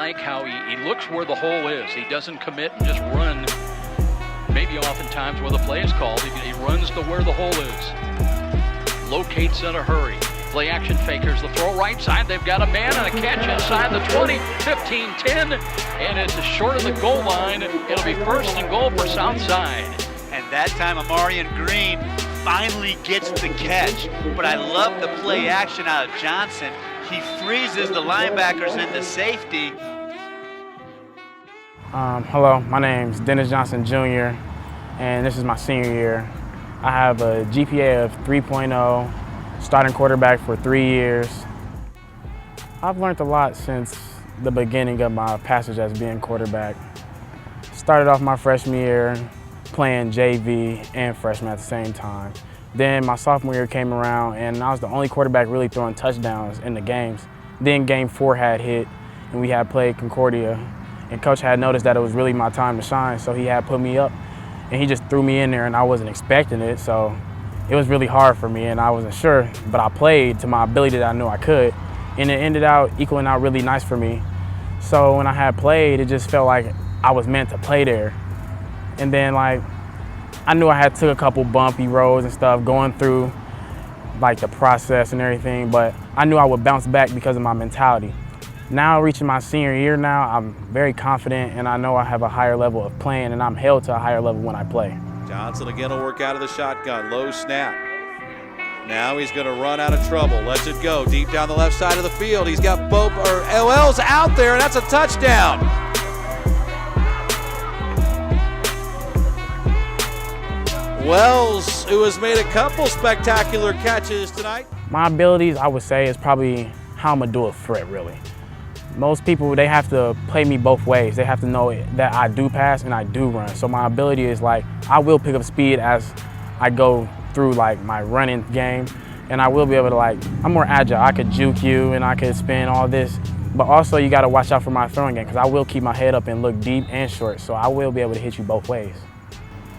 like how he looks where the hole is. He doesn't commit and just run. Maybe oftentimes where the play is called, he runs to where the hole is. Locates in a hurry. Play action fakers the throw right side. They've got a man and a catch inside the 20, 15, 10, and it's short of the goal line. It'll be first and goal for Southside. And that time Amarian Green finally gets the catch. But I love the play action out of Johnson. He freezes the linebackers into safety. Hello, my name's Dennis Johnson Jr., and this is my senior year. I have a GPA of 3.0, starting quarterback for 3 years. I've learned a lot since the beginning of my passage as being quarterback. Started off my freshman year playing JV and freshman at the same time. Then my sophomore year came around and I was the only quarterback really throwing touchdowns in the games. Then game 4 had hit and we had played Concordia. And coach had noticed that it was really my time to shine, so he had put me up and he just threw me in there and I wasn't expecting it. So it was really hard for me and I wasn't sure, but I played to my ability that I knew I could. And it ended out equaling out really nice for me. So when I had played, it just felt like I was meant to play there. And then I knew I had took a couple bumpy roads and stuff going through the process and everything, but I knew I would bounce back because of my mentality. Now reaching my senior year now, I'm very confident and I know I have a higher level of playing and I'm held to a higher level when I play. Johnson again will work out of the shotgun, low snap. Now he's going to run out of trouble, lets it go deep down the left side of the field. He's got LL's out there and that's a touchdown. Wells, who has made a couple spectacular catches tonight. My abilities, I would say, is probably how I'm going to do a threat, really. Most people, they have to play me both ways. They have to know that I do pass and I do run. So my ability is I will pick up speed as I go through my running game. And I will be able to I'm more agile. I could juke you and I could spin all this. But also you got to watch out for my throwing game because I will keep my head up and look deep and short. So I will be able to hit you both ways.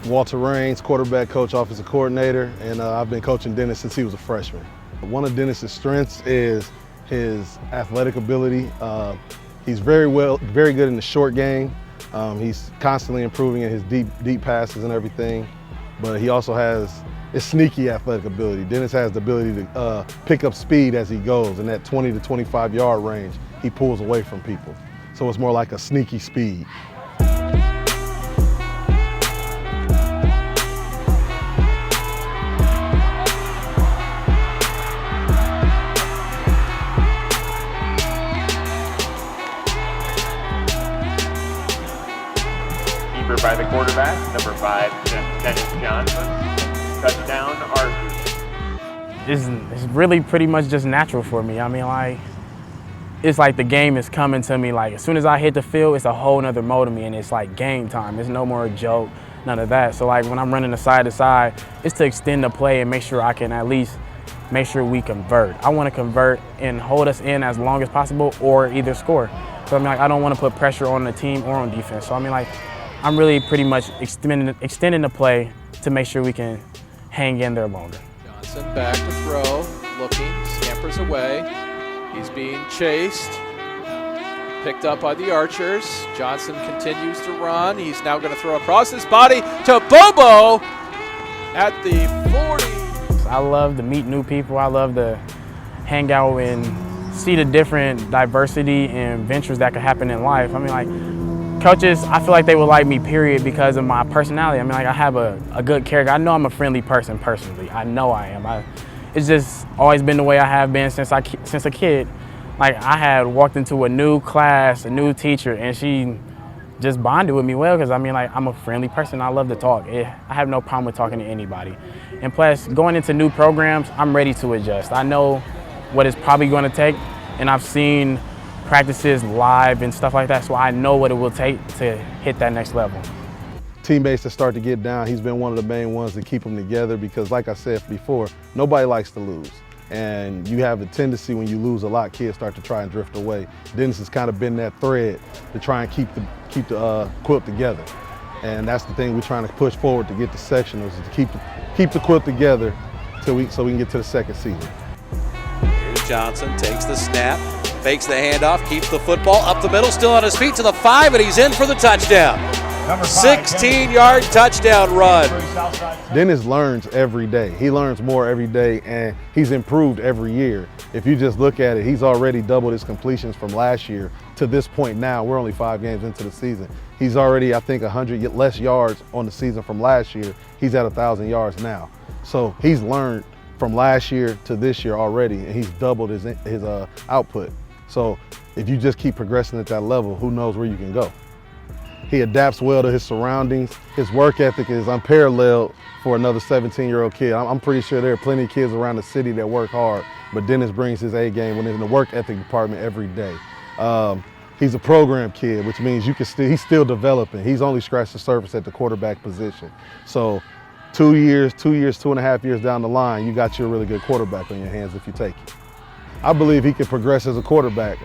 Walter Raines, quarterback coach, offensive coordinator, and I've been coaching Dennis since he was a freshman. One of Dennis's strengths is his athletic ability. He's very good in the short game. He's constantly improving in his deep passes and everything, but he also has his sneaky athletic ability. Dennis has the ability to pick up speed as he goes, and that 20 to 25 yard range, he pulls away from people. So it's more like a sneaky speed. By the quarterback, number 5, Dennis Johnson. Touchdown, Arthur. It's really pretty much just natural for me. I mean, it's like the game is coming to me. As soon as I hit the field, it's a whole nother mode of me, and it's game time. It's no more joke, none of that. So when I'm running the side to side, it's to extend the play and make sure I can at least make sure we convert. I want to convert and hold us in as long as possible or either score. So I don't want to put pressure on the team or on defense. So I'm really pretty much extending the play to make sure we can hang in there longer. Johnson back to throw, looking, scampers away. He's being chased, picked up by the Archers. Johnson continues to run. He's now going to throw across his body to Bobo at the 40. I love to meet new people. I love to hang out and see the different diversity and ventures that could happen in life. Coaches, I feel like they would like me, period, because of my personality. I have a good character. I know I'm a friendly person personally. I know I am. It's just always been the way I have been since a kid. I had walked into a new class, a new teacher, and she just bonded with me well because I'm a friendly person. I love to talk. I have no problem with talking to anybody. And plus, going into new programs, I'm ready to adjust. I know what it's probably going to take, and I've seen practices live and stuff like that, so I know what it will take to hit that next level. Teammates that start to get down, he's been one of the main ones to keep them together because like I said before, nobody likes to lose. And you have a tendency when you lose a lot, kids start to try and drift away. Dennis has kind of been that thread to try and keep the quilt together. And that's the thing we're trying to push forward to get the sectionals, is to keep the quilt together so we can get to the second season. Here's Johnson, takes the snap. Fakes the handoff, keeps the football up the middle, still on his feet to the 5, and he's in for the touchdown. 16-yard touchdown run. Dennis learns every day. He learns more every day, and he's improved every year. If you just look at it, he's already doubled his completions from last year to this point now. We're only 5 games into the season. He's already, I think, 100 less yards on the season from last year. He's at 1,000 yards now. So he's learned from last year to this year already, and he's doubled his output. So if you just keep progressing at that level, who knows where you can go. He adapts well to his surroundings. His work ethic is unparalleled for another 17-year-old kid. I'm pretty sure there are plenty of kids around the city that work hard, but Dennis brings his A game when in the work ethic department every day. He's a program kid, which means he's still developing. He's only scratched the surface at the quarterback position. So 2 years, 2.5 years down the line, you got you a really good quarterback on your hands if you take it. I believe he can progress as a quarterback.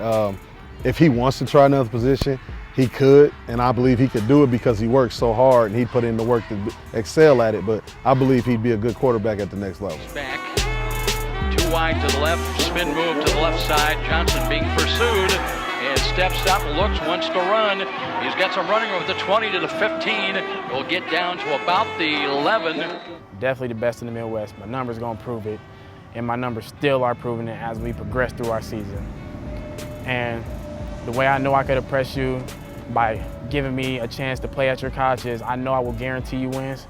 If he wants to try another position, he could, and I believe he could do it because he works so hard and he put in the work to excel at it, but I believe he'd be a good quarterback at the next level. Back, 2 wide to the left, spin move to the left side. Johnson being pursued and steps up, looks, wants to run. He's got some running over the 20 to the 15. Will get down to about the 11. Definitely the best in the Midwest. My numbers gonna prove it, and my numbers still are proving it as we progress through our season. And the way I know I could impress you by giving me a chance to play at your college is I know I will guarantee you wins.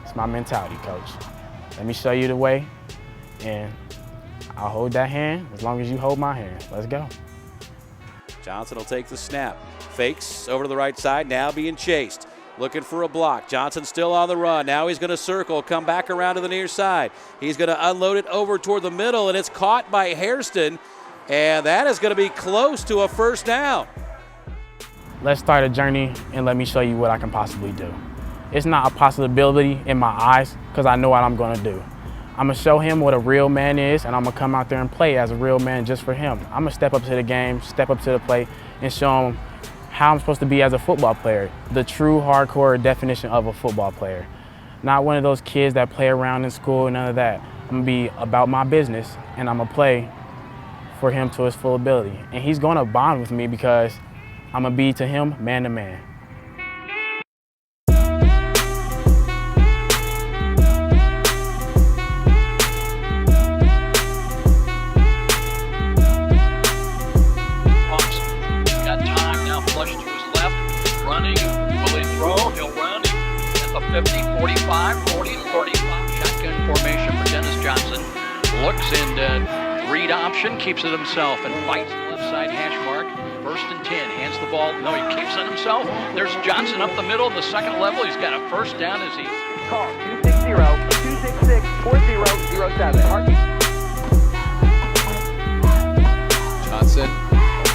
It's my mentality, coach. Let me show you the way, and I'll hold that hand as long as you hold my hand. Let's go. Johnson will take the snap. Fakes over to the right side, now being chased. Looking for a block. Johnson still on the run. Now he's going to circle, come back around to the near side. He's going to unload it over toward the middle, and it's caught by Hairston, and that is going to be close to a first down. Let's start a journey and let me show you what I can possibly do. It's not a possibility in my eyes because I know what I'm going to do. I'm going to show him what a real man is, and I'm going to come out there and play as a real man just for him. I'm going to step up to the game, step up to the plate, and show him how I'm supposed to be as a football player, the true hardcore definition of a football player. Not one of those kids that play around in school, none of that. I'm going to be about my business, and I'm going to play for him to his full ability. And he's going to bond with me because I'm going to be to him man to man. Got time now, flush to his left, running, will he throw? He'll run at the 50, 45, 40, 35. Shotgun formation for Dennis Johnson. Looks and read option, keeps it himself and fights the left side hash mark. 1st and 10, hands the ball. No, he keeps it himself. There's Johnson up the middle, the second level. He's got a first down as he... Call 260-266-4007. Johnson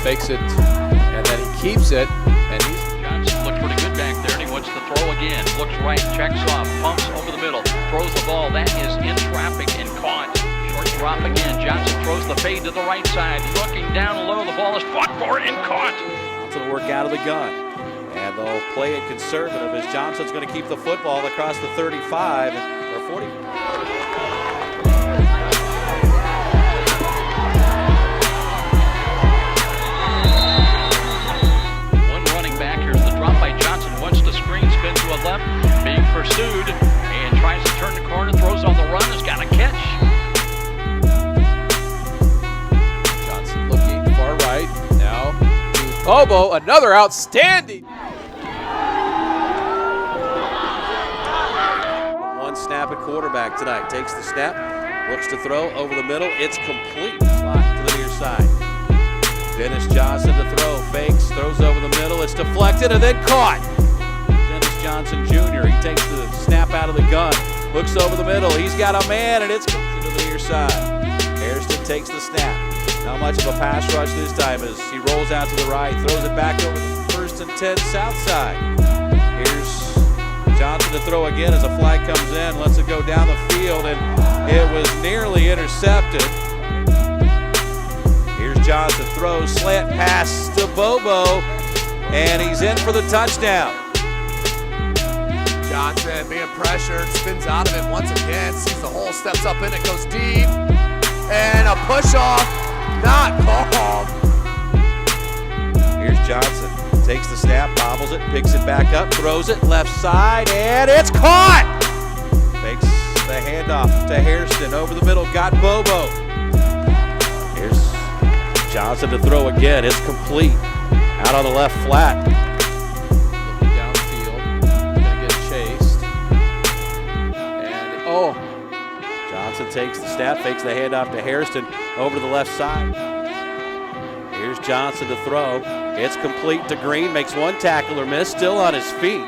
fakes it, and then he keeps it, and he's... Johnson looked pretty good back there, and he wants to throw again. Looks right, checks off, pumps over the middle, throws the ball. That is in traffic and caught. Short drop again. Johnson throws the fade to the right side. Looking down low, the ball is fought for and caught. Johnson will work out of the gun. And they'll play it conservative as Johnson's going to keep the football across the 35 or 40. One running back. Here's the drop by Johnson. Wants to screen, spin to a left, being pursued, and tries to turn the corner, throws on the run, has got a catch. Johnson looking far right, now to Bobo, another outstanding. One snap at quarterback tonight. Takes the snap, looks to throw over the middle. It's complete. Slot to the near side. Dennis Johnson to throw. Fakes, throws over the middle. It's deflected and then caught. Dennis Johnson Jr. He takes the snap out of the gun. Looks over the middle. He's got a man and it's to the near side. Hairston takes the snap. Not much of a pass rush this time as he rolls out to the right. Throws it back over the 1st and 10 south side. Here's Johnson to throw again as a flag comes in. Lets it go down the field and it was nearly intercepted. Here's Johnson, throws, slant pass to Bobo, and he's in for the touchdown. Johnson being pressured, spins out of it once again, sees the hole, steps up in it, goes deep, and a push off, not called. Johnson takes the snap, bobbles it, picks it back up, throws it left side, and it's caught! Makes the handoff to Hairston over the middle, got Bobo. Here's Johnson to throw again, it's complete. Out on the left flat. Looking downfield, gonna get chased. And, oh, Johnson takes the snap, fakes the handoff to Hairston over to the left side. Here's Johnson to throw. It's complete to Green, makes one tackler miss, still on his feet.